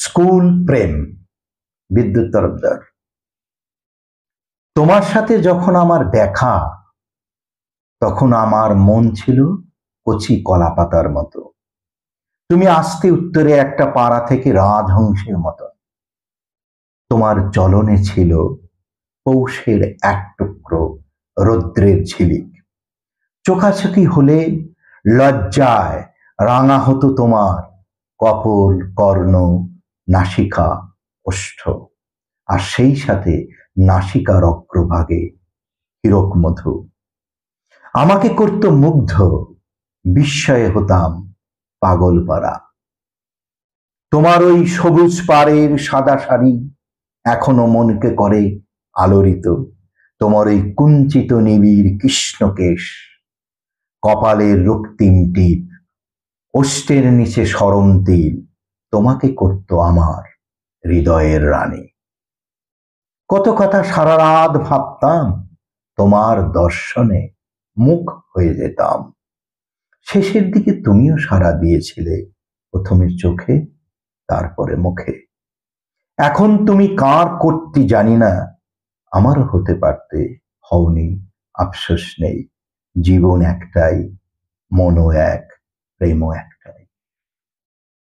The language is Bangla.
স্কুল প্রেম। বিদ্যুৎ তরফদার। তোমার সাথে যখন আমার দেখা, তখন আমার মন ছিল কচি কলা পাতার মতো। তুমি আসতে উত্তরে একটা পাড়া থেকে রাজহংসের মতো। তোমার চলনে ছিল পৌষের এক টুকরো রৌদ্রের ঝিলিক। চোখাচোখি হলে লজ্জায় রাঙা হতো তোমার কপল, কর্ণ, নাসিকা, ওষ্ঠ, আর সেই সাথে নাসিকার অগ্রভাগে হীরক মধু। আমাকে করত মুগ্ধ, বিস্ময়ে হতাম পাগল পারা। তোমার ওই সবুজ পাড়ের সাদা শাড়ি এখনো মনকে করে আলোড়িত। তোমার ওই কুঞ্চিত নিবিড় কৃষ্ণকেশ, কপালের রক্তিম টিপ, ওষ্ঠের নিচে সরম তিল তোমাকে করত আমার হৃদয়ের রানী। কত কথা সারা রাত ভাবতাম, তোমার দর্শনে মুখ হয়ে যেতাম। শেষের দিকে তুমিও সাড়া দিয়েছিলে, প্রথমে চোখে, তারপরে মুখে। এখন তুমি কার কর্ত্রী জানি না, আমারও হতে পারতে, হওনি, আফসোস নেই। জীবন একটাই, মনও এক, প্রেমও একটাই।